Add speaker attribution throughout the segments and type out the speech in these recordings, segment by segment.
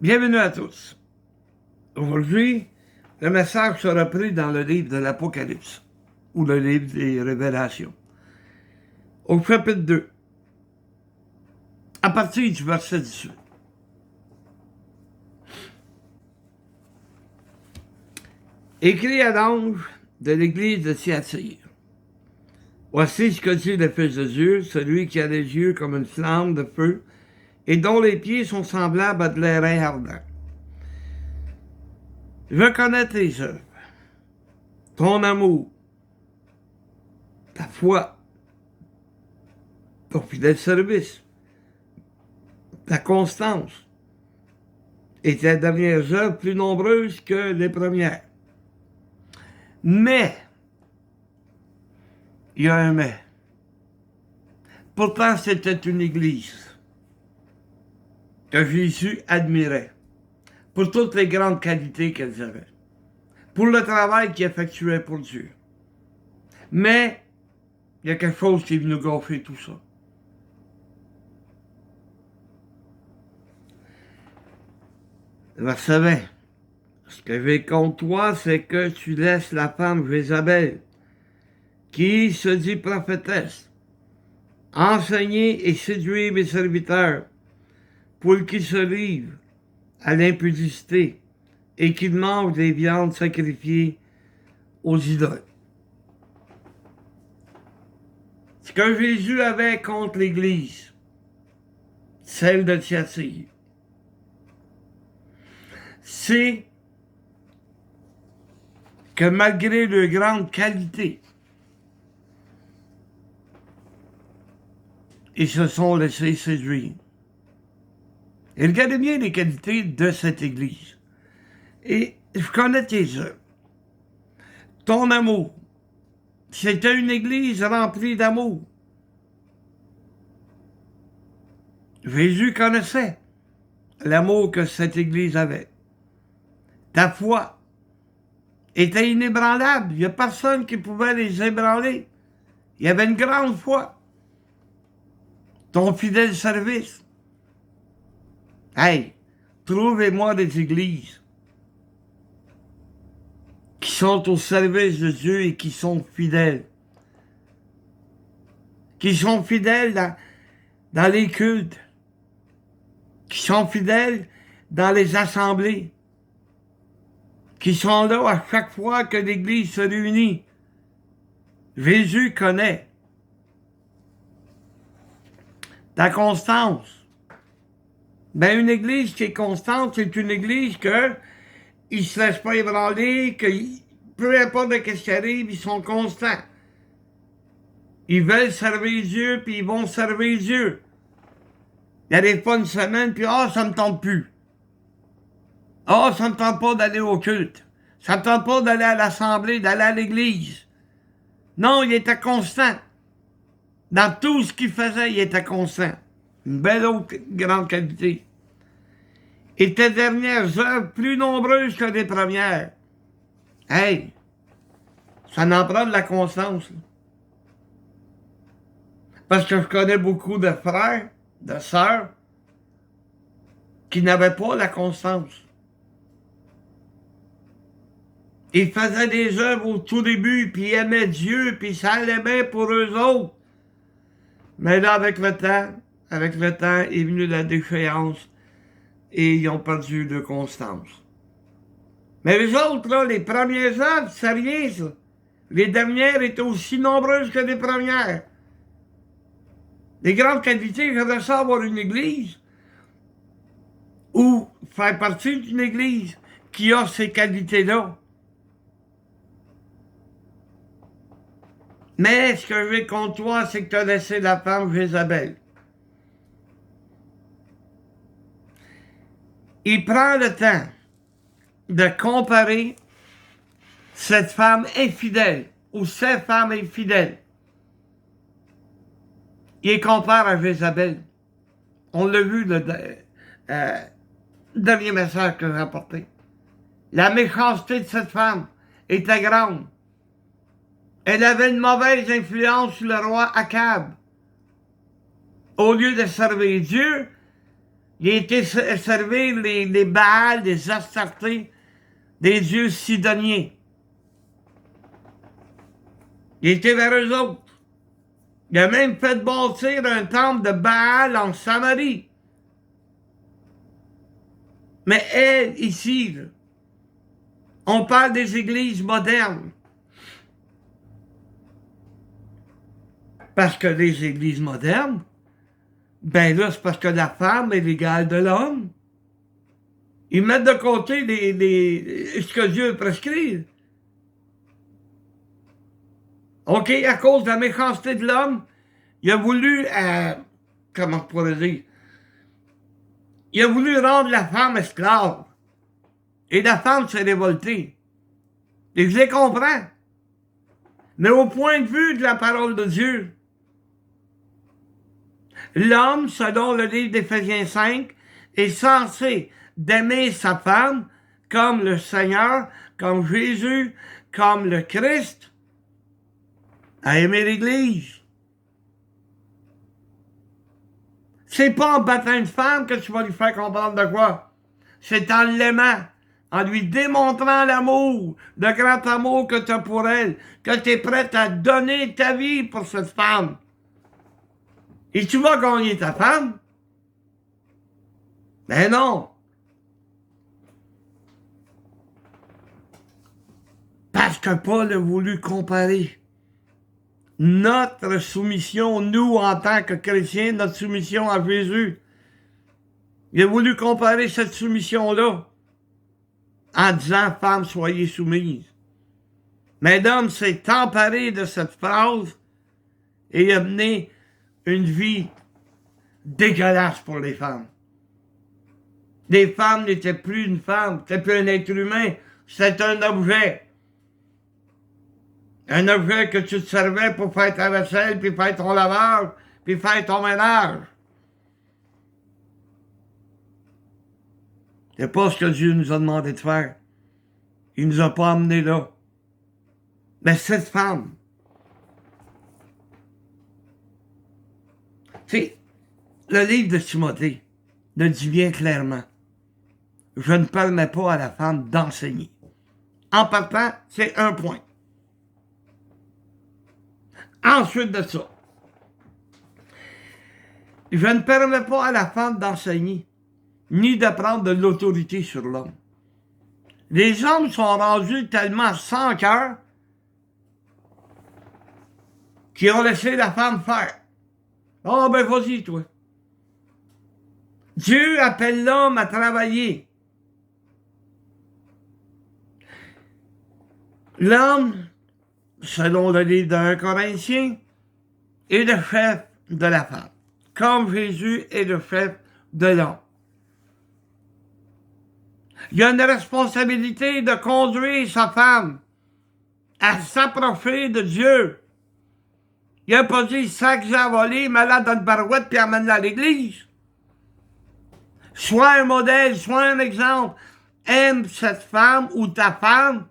Speaker 1: Bienvenue à tous. Aujourd'hui, le message sera pris dans le livre de l'Apocalypse, ou le livre des Révélations, au chapitre 2, à partir du verset 18. Écrit à l'ange de l'église de Thyatire. Voici ce que dit le Fils de Dieu, celui qui a les yeux comme une flamme de feu, et dont les pieds sont semblables à de l'airain ardent. Je connais tes œuvres, ton amour, ta foi, ton fidèle service, ta constance, et tes dernières œuvres plus nombreuses que les premières. Mais, il y a un mais. Pourtant, c'était une église que Jésus admirait pour toutes les grandes qualités qu'elles avaient, pour le travail qu'ils effectuaient pour Dieu. Mais, il y a quelque chose qui est venu gonfler tout ça. Verset 20. Ce que j'ai contre toi, c'est que tu laisses la femme Jézabel, qui se dit prophétesse, enseigner et séduire mes serviteurs, pour qu'ils se livrent à l'impudicité et qu'ils mangent des viandes sacrifiées aux idoles. Ce que Jésus avait contre l'Église, celle de Thyatire, c'est que malgré de grandes qualités, ils se sont laissés séduire. Et regardez bien les qualités de cette Église. Et je connais tes œuvres. Ton amour. C'était une Église remplie d'amour. Jésus connaissait l'amour que cette Église avait. Ta foi était inébranlable. Il n'y a personne qui pouvait les ébranler. Il y avait une grande foi. Ton fidèle service. Hey, trouvez-moi des églises qui sont au service de Dieu et qui sont fidèles. Qui sont fidèles dans les cultes. Qui sont fidèles dans les assemblées. Qui sont là à chaque fois que l'Église se réunit. Jésus connaît ta constance. Ben, une Église qui est constante, c'est une Église que ils se laissent pas ébranler, que peu importe de ce qui arrive, ils sont constants. Ils veulent servir Dieu, puis ils vont servir Dieu. Ils n'arrivent pas une semaine, puis ça me tente plus. Ça me tente pas d'aller au culte. Ça me tente pas d'aller à l'assemblée, d'aller à l'église. Non, il était constant. Dans tout ce qu'il faisait, il était constant. Une belle autre grande qualité. Et tes dernières œuvres plus nombreuses que les premières. Hey, ça n'en prend de la constance. Là. Parce que je connais beaucoup de frères, de sœurs, qui n'avaient pas la constance. Ils faisaient des œuvres au tout début, puis ils aimaient Dieu, puis ça allait bien pour eux autres. Mais là, avec le temps est venue la déchéance et ils ont perdu de constance. Mais les autres, là, les premières œuvres, c'est rien, ça. Les dernières étaient aussi nombreuses que les premières. Les grandes qualités, j'aimerais ça avoir une église ou faire partie d'une église qui a ces qualités-là. Mais ce que j'ai contre toi, c'est que tu as laissé la femme Jézabel. Il prend le temps de comparer cette femme infidèle ou ces femmes infidèles. Il les compare à Jézabel. On l'a vu le dernier message que j'ai apporté. La méchanceté de cette femme était grande. Elle avait une mauvaise influence sur le roi Akab. Au lieu de servir Dieu, Il a été servir les Baals, les Astartés, des dieux sidoniens. Il était vers eux autres. Il a même fait bâtir un temple de Baal en Samarie. Mais elle, ici, là, on parle des églises modernes. Parce que les églises modernes, ben là, c'est parce que la femme est l'égale de l'homme. Ils mettent de côté ce que Dieu prescrit. OK, à cause de la méchanceté de l'homme, il a voulu, comment on pourrait dire, il a voulu rendre la femme esclave. Et la femme s'est révoltée. Et je les comprends. Mais au point de vue de la parole de Dieu, l'homme, selon le livre d'Éphésiens 5, est censé d'aimer sa femme comme le Seigneur, comme Jésus, comme le Christ, à aimer l'Église. C'est pas en battant une femme que tu vas lui faire comprendre de quoi. C'est en l'aimant, en lui démontrant l'amour, le grand amour que tu as pour elle, que tu es prête à donner ta vie pour cette femme. Et tu vas gagner ta femme? Ben non. Parce que Paul a voulu comparer notre soumission, nous en tant que chrétiens, notre soumission à Jésus. Il a voulu comparer cette soumission-là en disant « Femmes, soyez soumises ». Mais l'homme s'est emparé de cette phrase et a mené une vie dégueulasse pour les femmes. Les femmes n'étaient plus une femme, c'était plus un être humain, c'était un objet. Un objet que tu te servais pour faire ta vaisselle, puis faire ton lavage, puis faire ton ménage. C'est pas ce que Dieu nous a demandé de faire. Il nous a pas amenés là. Mais cette femme, tu sais, le livre de Timothée le dit bien clairement. Je ne permets pas à la femme d'enseigner. En partant, c'est un point. Ensuite de ça, je ne permets pas à la femme d'enseigner, ni de prendre de l'autorité sur l'homme. Les hommes sont rendus tellement sans cœur qu'ils ont laissé la femme faire. Oh ben vas-y toi. Dieu appelle l'homme à travailler. L'homme, selon le livre d'1 Corinthiens, est le chef de la femme, comme Jésus est le chef de l'homme. Il a une responsabilité de conduire sa femme à s'approcher de Dieu. Il n'a pas dit « sac j'ai volé, malade dans une barouette, puis amène-la à l'église ». Sois un modèle, sois un exemple. Aime cette femme ou ta femme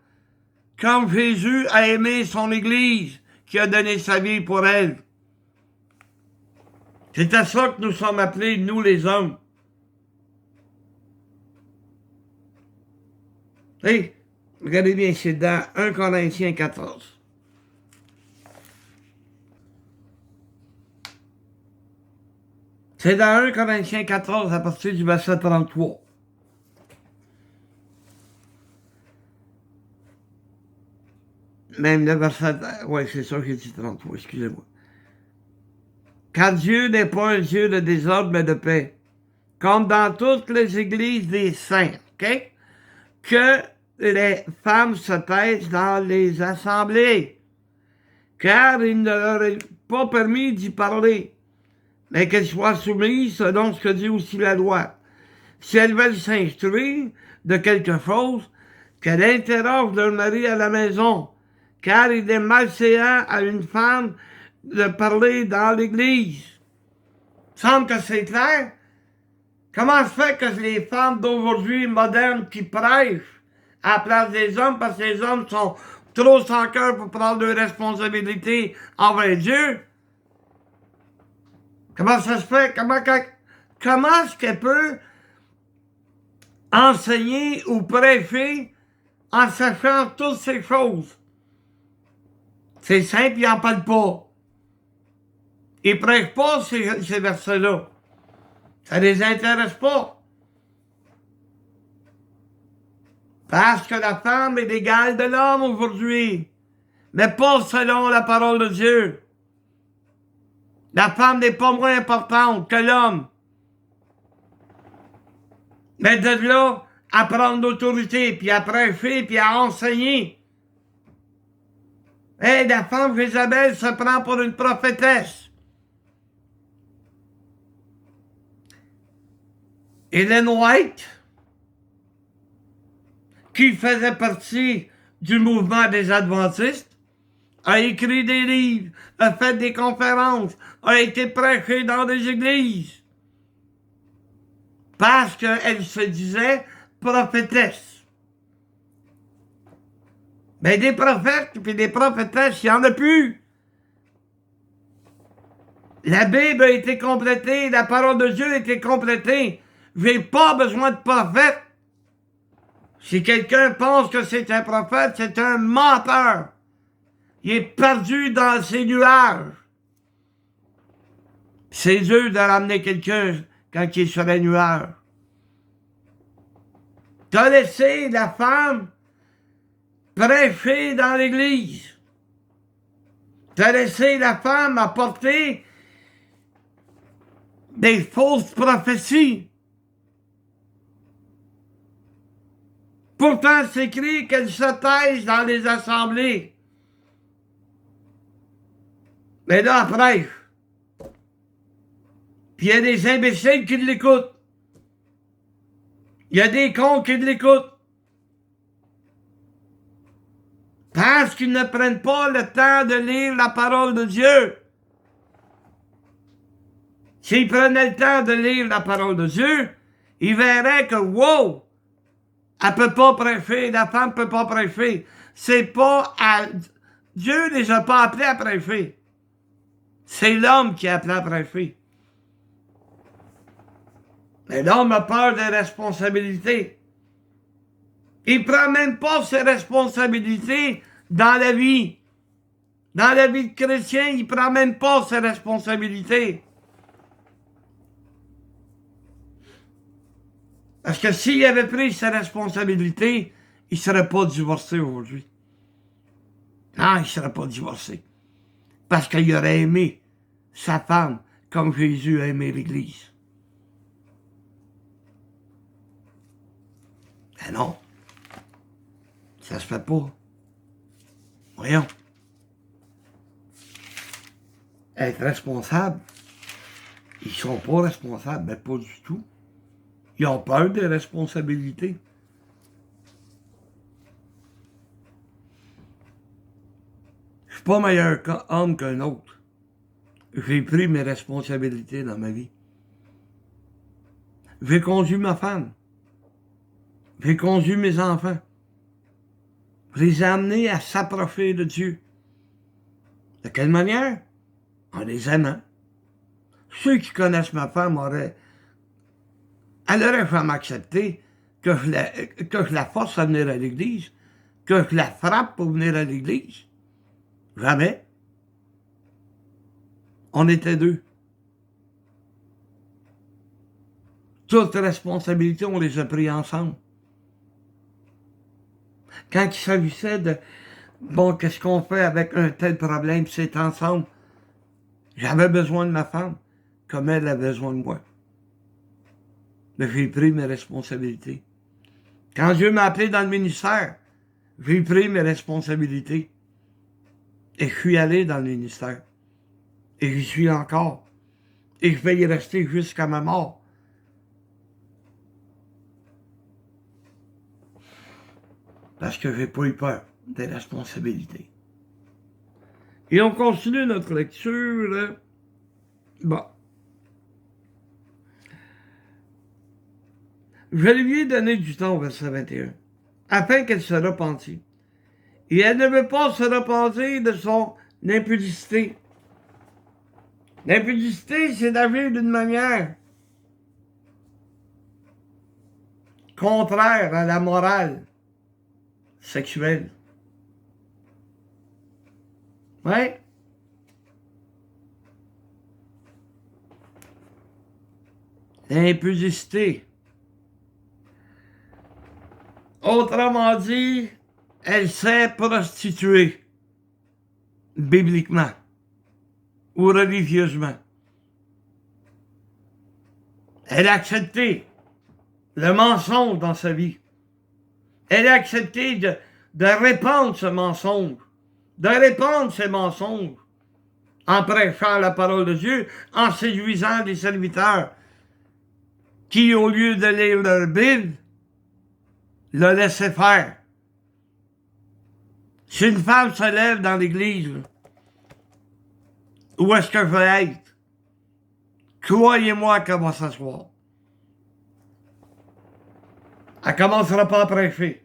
Speaker 1: comme Jésus a aimé son Église, qui a donné sa vie pour elle. C'est à ça que nous sommes appelés, nous les hommes. Hey, regardez bien, c'est dans 1 Corinthiens 14. C'est dans 1 Corinthiens 14 à partir du verset 33. Même le verset... Oui, c'est ça que j'ai dit 33, excusez-moi. Car Dieu n'est pas un Dieu de désordre, mais de paix. Comme dans toutes les églises des saints, OK? Que les femmes se taisent dans les assemblées, car il ne leur est pas permis d'y parler, mais qu'elles soient soumises selon ce que dit aussi la loi. Si elles veulent s'instruire de quelque chose, qu'elles interrogent leur mari à la maison, car il est malséant à une femme de parler dans l'église. Il semble que c'est clair. Comment se fait que les femmes d'aujourd'hui modernes qui prêchent à la place des hommes, parce que les hommes sont trop sans cœur pour prendre leurs responsabilités envers Dieu? Comment ça se fait? Comment est-ce qu'elle peut enseigner ou prêcher en sachant toutes ces choses. C'est simple, il n'en parle pas. Ils ne prêchent pas ces versets-là. Ça ne les intéresse pas. Parce que la femme est l'égale de l'homme aujourd'hui, mais pas selon la parole de Dieu. La femme n'est pas moins importante que l'homme. Mais de là, à prendre l'autorité, puis à prêcher, puis à enseigner. Et la femme Jézabel se prend pour une prophétesse. Ellen White, qui faisait partie du mouvement des Adventistes, a écrit des livres, a fait des conférences, a été prêché dans des églises. Parce qu'elle se disait prophétesse. Mais des prophètes et des prophétesses, il n'y en a plus. La Bible a été complétée, la parole de Dieu a été complétée. Je n'ai pas besoin de prophète. Si quelqu'un pense que c'est un prophète, c'est un menteur. Il est perdu dans ses nuages. C'est dur de ramener quelqu'un quand il est sur les nuages. Tu as laissé la femme prêcher dans l'église. Tu as laissé la femme apporter des fausses prophéties. Pourtant, c'est écrit qu'elle se taise dans les assemblées. Mais là, elle prêche. Puis il y a des imbéciles qui l'écoutent. Il y a des cons qui l'écoutent. Parce qu'ils ne prennent pas le temps de lire la parole de Dieu. S'ils prenaient le temps de lire la parole de Dieu, ils verraient que, wow, elle ne peut pas prêcher, la femme ne peut pas prêcher. C'est pas à... Dieu ne les a pas appelés à prêcher. C'est l'homme qui a appelé à prêcher. Mais l'homme a peur des responsabilités. Il ne prend même pas ses responsabilités dans la vie. Dans la vie de chrétien, il ne prend même pas ses responsabilités. Parce que s'il avait pris ses responsabilités, il ne serait pas divorcé aujourd'hui. Non, il ne serait pas divorcé. Parce qu'il aurait aimé sa femme comme Jésus a aimé l'Église. Ben non. Ça se fait pas. Voyons. Être responsable, ils sont pas responsables, mais pas du tout. Ils ont peur des responsabilités. Je suis pas meilleur homme qu'un autre. J'ai pris mes responsabilités dans ma vie. J'ai conduit ma femme. J'ai conduit mes enfants. Je les ai amenés à s'approcher de Dieu. De quelle manière? En les aimant. Ceux qui connaissent ma femme elle aurait jamais accepté que je la force à venir à l'église, que je la frappe pour venir à l'église. Jamais. On était deux. Toutes les responsabilités, on les a prises ensemble. Quand il s'agissait de, bon, qu'est-ce qu'on fait avec un tel problème, c'est ensemble. J'avais besoin de ma femme, comme elle avait besoin de moi. Mais j'ai pris mes responsabilités. Quand Dieu m'a appelé dans le ministère, j'ai pris mes responsabilités. Et je suis allé dans le ministère. Et j'y suis encore. Et je vais y rester jusqu'à ma mort. Parce que j'ai pas eu peur des responsabilités. Et on continue notre lecture. Bon. Je lui ai donné du temps au verset 21, afin qu'elle se repentît. Et elle ne veut pas se repentir de son impudicité. L'impudicité, c'est d'agir d'une manière contraire à la morale sexuelle. Ouais. L'impudicité. Autrement dit, elle s'est prostituée, bibliquement ou religieusement. Elle a accepté le mensonge dans sa vie. Elle a accepté de répandre ce mensonge, de répandre ces mensonges, en prêchant la parole de Dieu, en séduisant des serviteurs qui, au lieu de lire leur Bible, le laissaient faire. Si une femme se lève dans l'église, où est-ce que je vais être? Croyez-moi qu'elle va s'asseoir. Elle ne commencera pas à prêcher.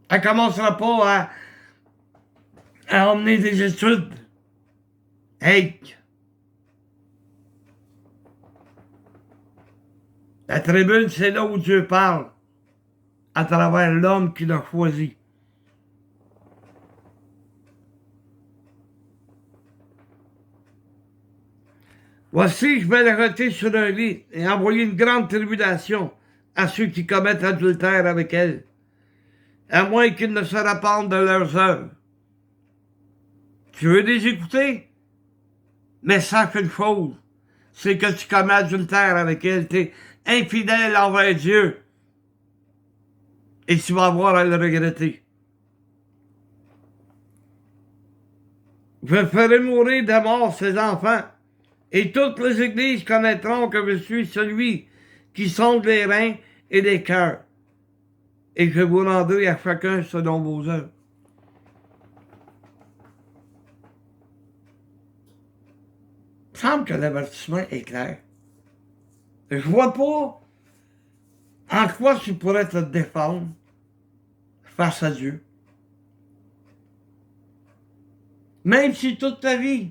Speaker 1: Elle ne commencera pas à emmener des études. Hey! La tribune, c'est là où Dieu parle, à travers l'homme qu'il a choisi. Voici, je vais l'arrêter sur un lit et envoyer une grande tribulation à ceux qui commettent adultère avec elle, à moins qu'ils ne se repentent de leurs œuvres. Tu veux les écouter? Mais sache une chose, c'est que tu commets adultère avec elle, tu es infidèle envers Dieu. Et tu vas avoir à le regretter. Je ferai mourir de mort ses enfants, et toutes les églises connaîtront que je suis celui qui sonde les reins et les cœurs, et que vous rendrez à chacun selon vos œuvres. Il me semble que l'avertissement est clair. Je vois pas en quoi tu pourrais te défendre face à Dieu. Même si toute ta vie,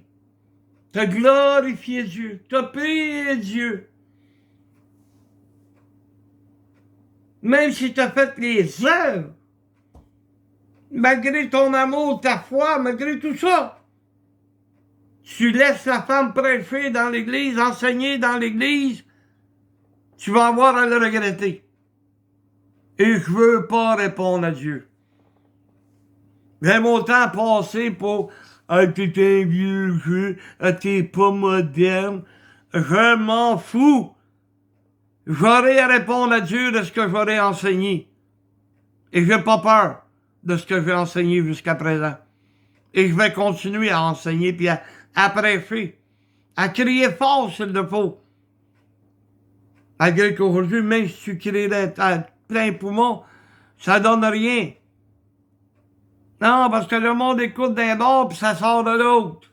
Speaker 1: tu as glorifié Dieu, tu as prié Dieu, même si tu as fait les œuvres, malgré ton amour, ta foi, malgré tout ça, tu laisses la femme prêcher dans l'église, enseigner dans l'église, tu vas avoir à le regretter. Et je veux pas répondre à Dieu. J'ai mon temps passé pour « Ah, t'es un vieux jeu, ah, t'es pas moderne ». Je m'en fous. J'aurai à répondre à Dieu de ce que j'aurai enseigné. Et j'ai pas peur de ce que j'ai enseigné jusqu'à présent. Et je vais continuer à enseigner puis à prêcher, à crier fort s'il le faut. Malgré qu'aujourd'hui, même si tu crierais à plein poumon, ça donne rien. Non, parce que le monde écoute d'un bord puis ça sort de l'autre.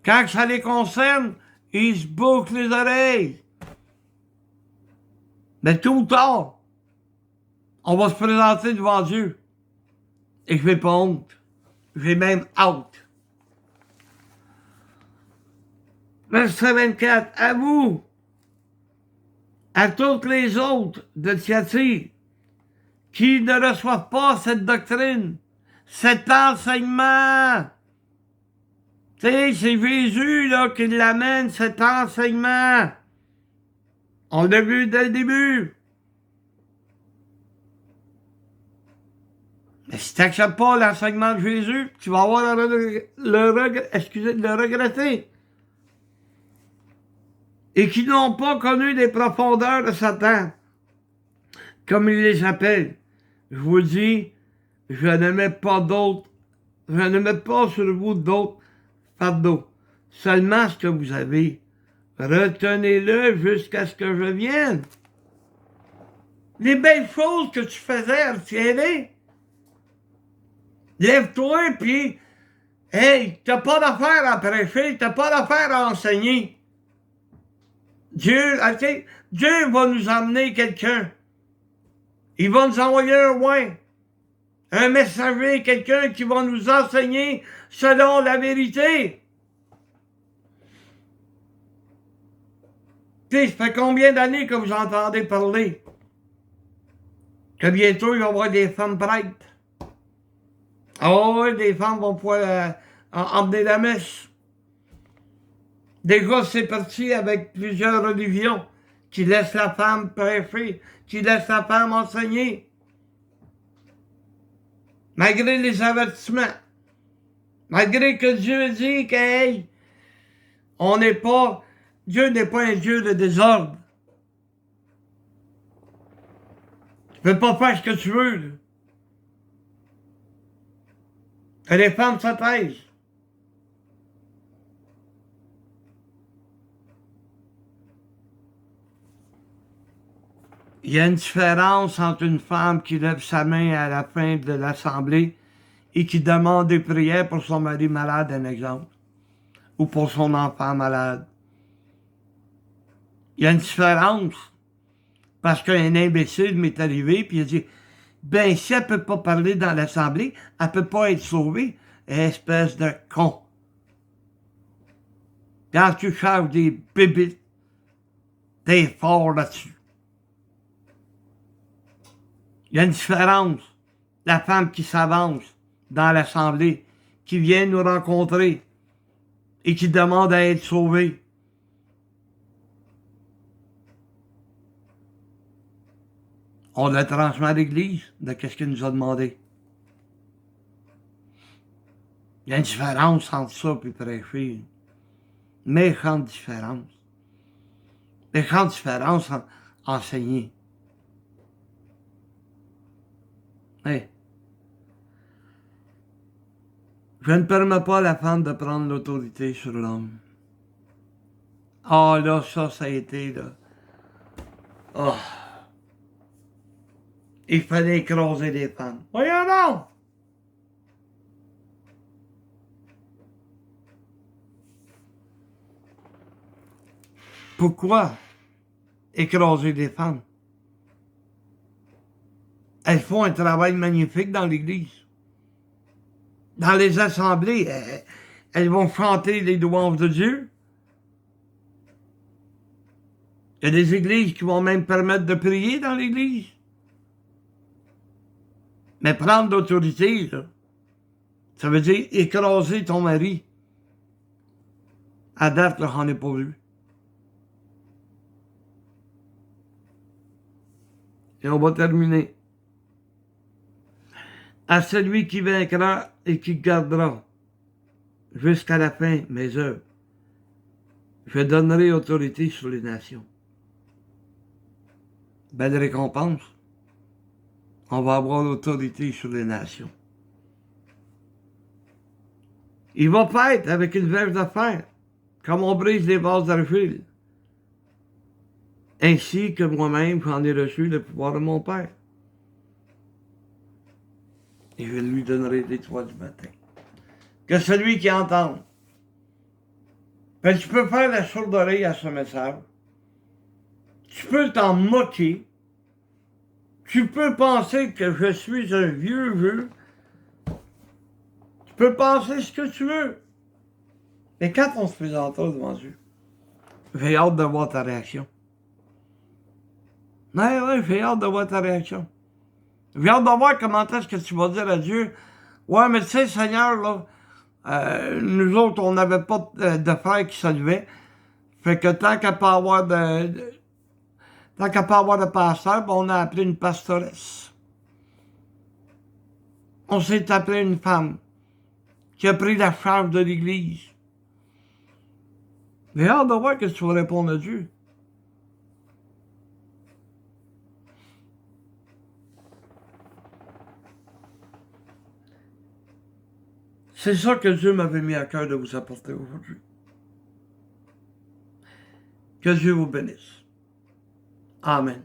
Speaker 1: Quand ça les concerne, ils se bouclent les oreilles. Mais tôt ou tard, on va se présenter devant Dieu. Et je n'ai pas honte. J'ai même hâte. Verset 24. À vous, à toutes les autres de Thyatire, qui ne reçoivent pas cette doctrine, cet enseignement. Tu sais, c'est Jésus là, qui l'amène, cet enseignement. On l'a vu dès le début. Mais si tu n'acceptes pas l'enseignement de Jésus, tu vas avoir le regretter. Et qui n'ont pas connu les profondeurs de Satan, comme il les appelle. Je vous dis, je ne mets pas sur vous d'autres fardeaux. Seulement ce que vous avez, retenez-le jusqu'à ce que je vienne. Les belles choses que tu faisais, retiens-les. Lève-toi, puis, hey, t'as pas d'affaire à prêcher, t'as pas d'affaire à enseigner. Dieu va nous emmener quelqu'un. Il va nous envoyer un roi, un messager, quelqu'un qui va nous enseigner selon la vérité. Tu sais, ça fait combien d'années que vous entendez parler que bientôt il va y avoir des femmes prêtres? Ah oui, des femmes vont pouvoir emmener la messe. Déjà, c'est parti avec plusieurs religions qui laissent la femme prêcher, qui laissent la femme enseigner. Malgré les avertissements. Malgré que Dieu dit que, hey, Dieu n'est pas un Dieu de désordre. Tu peux pas faire ce que tu veux. Là. Que les femmes se taisent. Il y a une différence entre une femme qui lève sa main à la fin de l'assemblée et qui demande des prières pour son mari malade, un exemple, ou pour son enfant malade. Il y a une différence. Parce qu'un imbécile m'est arrivé, puis il a dit, ben, si elle peut pas parler dans l'assemblée, elle peut pas être sauvée. Espèce de con. Quand tu cherches des bébites, t'es fort là-dessus. Il y a une différence. La femme qui s'avance dans l'assemblée, qui vient nous rencontrer et qui demande à être sauvée. On le transmet à l'Église de qu'est-ce qu'il nous a demandé. Il y a une différence entre ça et prêcher. Méchante différence. Méchante différence entre enseigner. Hey. Je ne permets pas à la femme de prendre l'autorité sur l'homme. Ah là, ça a été là. Oh. Il fallait écraser les femmes. Voyons donc! Pourquoi écraser les femmes? Elles font un travail magnifique dans l'Église. Dans les assemblées, elles vont chanter les louanges de Dieu. Il y a des églises qui vont même permettre de prier dans l'Église. Mais prendre l'autorité, là, ça veut dire écraser ton mari. À date, là, j'en ai pas vu. Et on va terminer. À celui qui vaincra et qui gardera jusqu'à la fin mes œuvres, je donnerai autorité sur les nations. Belle récompense. On va avoir l'autorité sur les nations. Il va paître avec une verge de fer, comme on brise les vases d'argile. Ainsi que moi-même, j'en ai reçu le pouvoir de mon Père. Et je lui donnerai les toits du matin. Que celui qui entende. Ben, tu peux faire la sourde oreille à ce message. Tu peux t'en moquer. Tu peux penser que je suis un vieux jeu. Tu peux penser ce que tu veux. Mais quand on se présentera devant Dieu, j'ai hâte de voir ta réaction. Ouais, j'ai hâte de voir ta réaction. J'ai hâte de voir comment est-ce que tu vas dire à Dieu, ouais, mais tu sais, Seigneur, là, nous autres, on n'avait pas de frère qui se levait. Fait que tant qu'à pas avoir de pasteur, ben, on a appelé une pastoresse. On s'est appelé une femme qui a pris la charge de l'Église. J'ai hâte de voir que tu vas répondre à Dieu. C'est ça que Dieu m'avait mis à cœur de vous apporter aujourd'hui. Que Dieu vous bénisse. Amen.